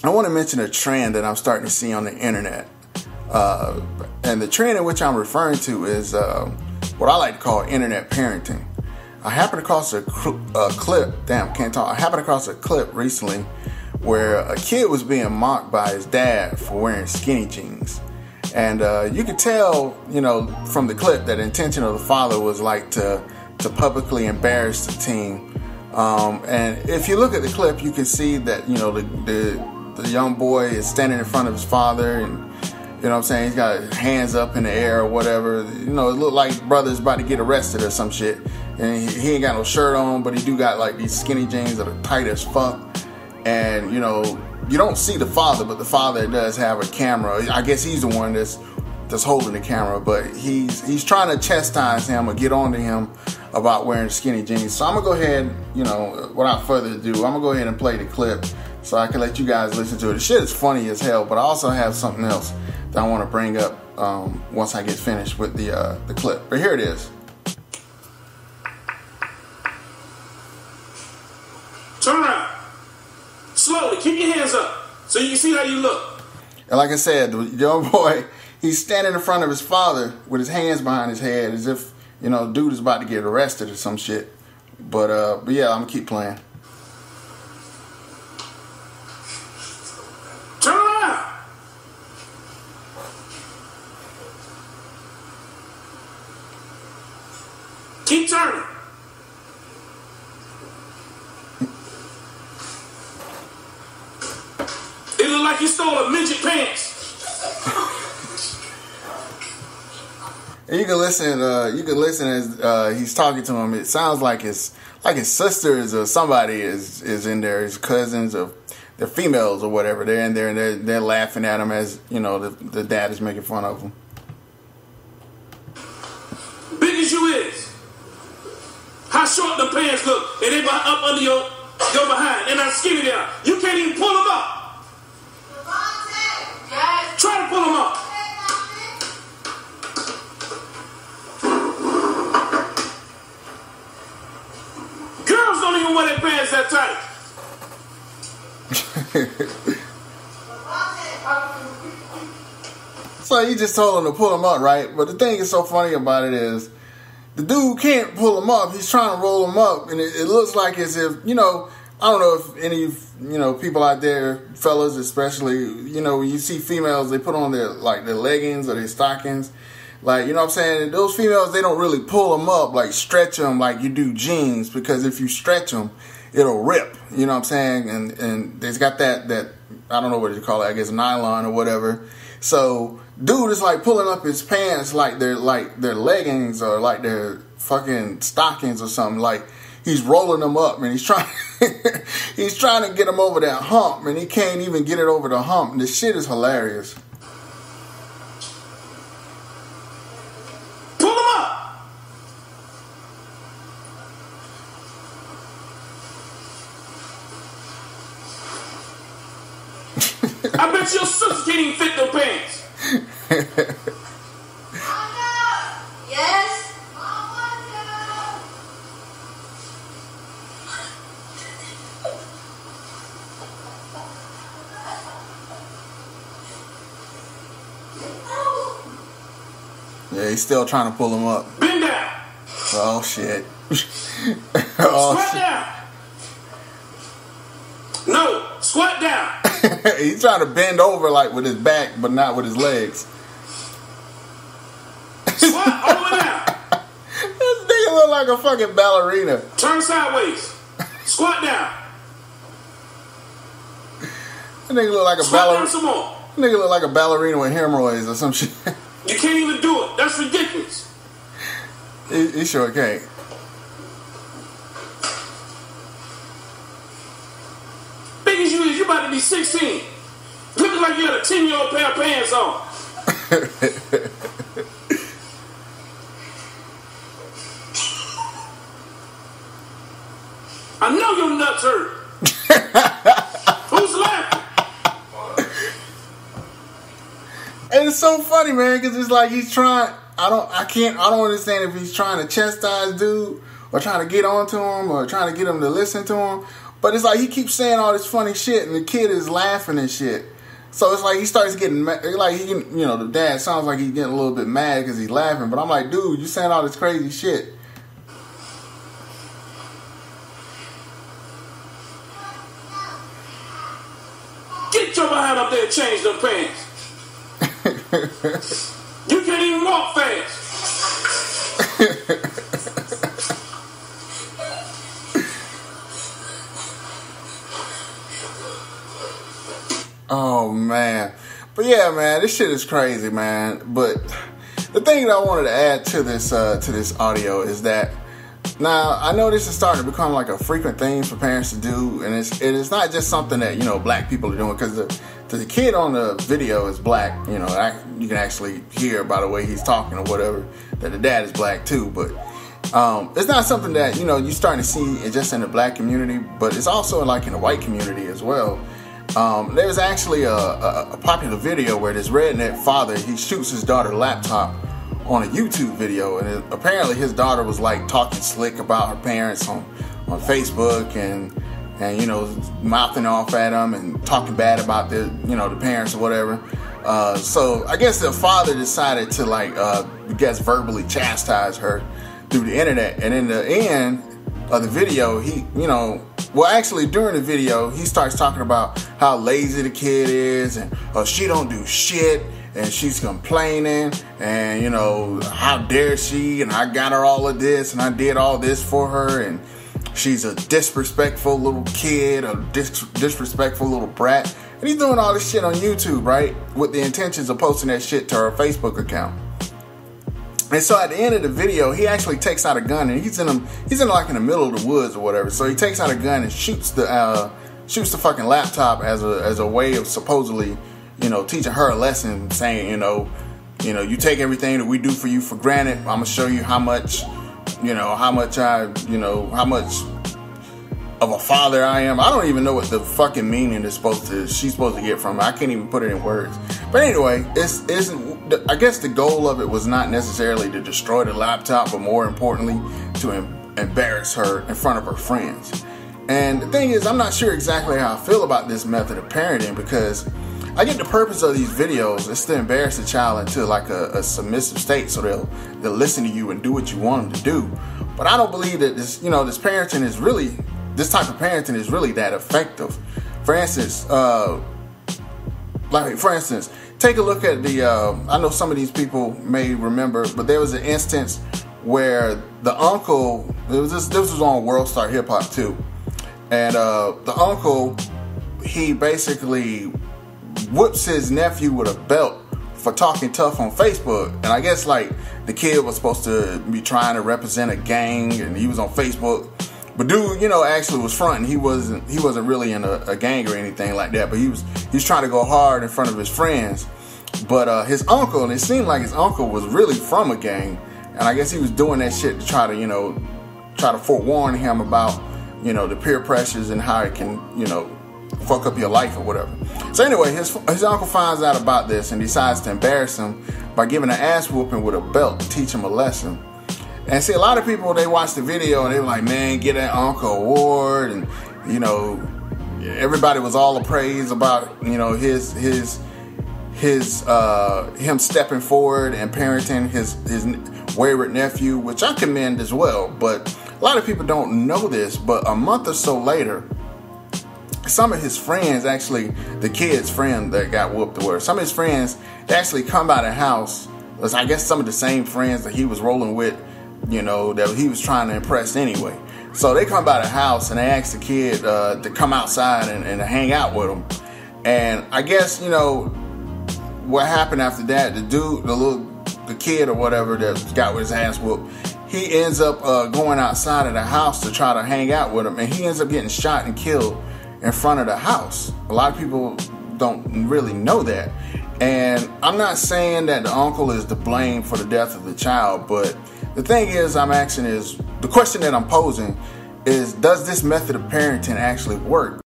I want to mention a trend that I'm starting to see on the internet. And the trend in which I'm referring to is what I like to call internet parenting. I happened across a clip. Damn, can't talk. I happened across a clip recently where a kid was being mocked by his dad for wearing skinny jeans. And you could tell, you know, from the clip that the intention of the father was like to publicly embarrass the teen. And if you look at the clip, you can see that, you know, the young boy is standing in front of his father, and you know what I'm saying, he's got his hands up in the air or whatever. You know, it looked like brother's about to get arrested or some shit. And he ain't got no shirt on, but he do got like these skinny jeans that are tight as fuck. And you know, you don't see the father, but the father does have a camera. I guess he's the one that's holding the camera, but he's trying to chastise him or get on to him about wearing skinny jeans. So I'm gonna go ahead, you know, without further ado, I'm gonna go ahead and play the clip so I can let you guys listen to it. The shit is funny as hell, but I also have something else that I want to bring up once I get finished with the clip. But here it is. Turn around. Slowly, keep your hands up so you can see how you look. And like I said, the young boy, he's standing in front of his father with his hands behind his head as if, you know, dude is about to get arrested or some shit. But yeah, I'm gonna keep playing. Turn around. Keep turning. It look like you stole a midget pants. And you can listen as he's talking to him. It sounds like his sisters or somebody is in there, his cousins or they're females or whatever. They're in there and they're laughing at him as, you know, the dad is making fun of him. Big as you is. How short the pants look, and they up under your behind, and how skinny they are. You can't even pull them up. Yes. Try to pull them up. Girls don't even wear their pants that tight. So you just told him to pull him up, right? But the thing is so funny about it is the dude can't pull him up. He's trying to roll him up, and it looks like as if, you know, I don't know if any, you know, people out there, fellas especially, you know, when you see females, they put on their leggings or their stockings. Like, you know what I'm saying? Those females, they don't really pull them up, like stretch them like you do jeans, because if you stretch them, it'll rip. You know what I'm saying? And it's got that I don't know what you call it, I guess nylon or whatever. So dude is like pulling up his pants like they're leggings or like they're fucking stockings or something. Like he's rolling them up, and he's trying to get him over that hump, and he can't even get it over the hump. And this shit is hilarious. Pull him up. I bet your sister can't even fit them pants. Yes? Yeah, he's still trying to pull him up. Bend down. Oh shit. Squat down. No, squat down. He's trying to bend over like with his back, but not with his legs. Squat all the way down. This nigga look like a fucking ballerina. Turn sideways. Squat down. That nigga look like a Squat ballerina. down some more. Nigga look like a ballerina with hemorrhoids or some shit. You can't even do it. That's ridiculous. He sure can't. Big as you is, you about to be 16. Looking like you had a 10-year-old pair of pants on. I know your nuts hurt. Who's laughing? And it's so funny, man, because it's like he's trying. I don't understand if he's trying to chastise dude or trying to get onto him or trying to get him to listen to him. But it's like he keeps saying all this funny shit, and the kid is laughing and shit. So it's like he starts getting mad. Like, the dad sounds like he's getting a little bit mad because he's laughing. But I'm like, dude, you saying all this crazy shit. Get your behind up there and change them pants. You can't even walk fast. Oh man. But yeah, man, this shit is crazy, man. But the thing that I wanted to add to this audio is that now I know this is starting to become like a frequent thing for parents to do, and it is not just something that black people are doing, because the kid on the video is black. You can actually hear by the way he's talking or whatever that the dad is black too. But it's not something that you're starting to see just in the black community, but it's also like in the white community as well. There's actually a popular video where this redneck father, he shoots his daughter's laptop on a YouTube video, and apparently his daughter was like talking slick about her parents on Facebook and mouthing off at them and talking bad about the parents or whatever. So I guess the father decided to verbally chastise her through the internet, and in the end of the video, during the video, he starts talking about how lazy the kid is, and she don't do shit, and she's complaining, and how dare she, and I got her all of this, and I did all this for her, and she's a disrespectful little kid, a disrespectful little brat. And he's doing all this shit on YouTube, right, with the intentions of posting that shit to her Facebook account. And so at the end of the video, he actually takes out a gun, and he's in like in the middle of the woods or whatever. So he takes out a gun and shoots the fucking laptop as a way of supposedly, teaching her a lesson, saying, you take everything that we do for you for granted. I'm gonna show you how much of a father I am. I don't even know what the fucking meaning she's supposed to get from it. I can't even put it in words. But anyway, I guess the goal of it was not necessarily to destroy the laptop, but more importantly, to embarrass her in front of her friends. And the thing is, I'm not sure exactly how I feel about this method of parenting, because I get the purpose of these videos is to embarrass the child into like a submissive state, so they'll listen to you and do what you want them to do. But I don't believe that this parenting is really, this type of parenting is really that effective. For instance, take a look at I know some of these people may remember, but there was an instance where the uncle, this was on World Star Hip Hop too, and the uncle, he basically whips his nephew with a belt for talking tough on Facebook. And I guess like the kid was supposed to be trying to represent a gang, and he was on Facebook. But dude, actually was fronting. He wasn't really in a gang or anything like that. But he was trying to go hard in front of his friends. But his uncle, and it seemed like his uncle was really from a gang, and I guess he was doing that shit to try to forewarn him about the peer pressures and how it can fuck up your life or whatever. So anyway, his uncle finds out about this and decides to embarrass him by giving an ass whooping with a belt to teach him a lesson. And see, a lot of people, they watched the video and they were like, man, get that uncle award. And, everybody was all appraised about, him stepping forward and parenting his wayward nephew, which I commend as well. But a lot of people don't know this, but a month or so later, some of his friends, actually, the kid's friend that got whooped, or some of his friends, they actually come by the house. I guess some of the same friends that he was rolling with, that he was trying to impress anyway. So they come by the house and they ask the kid to come outside and hang out with them. And I guess, what happened after that, the kid or whatever that got with his ass whooped, he ends up going outside of the house to try to hang out with him, and he ends up getting shot and killed in front of the house. A lot of people don't really know that. And I'm not saying that the uncle is to blame for the death of the child, but the thing is, the question that I'm posing is, does this method of parenting actually work?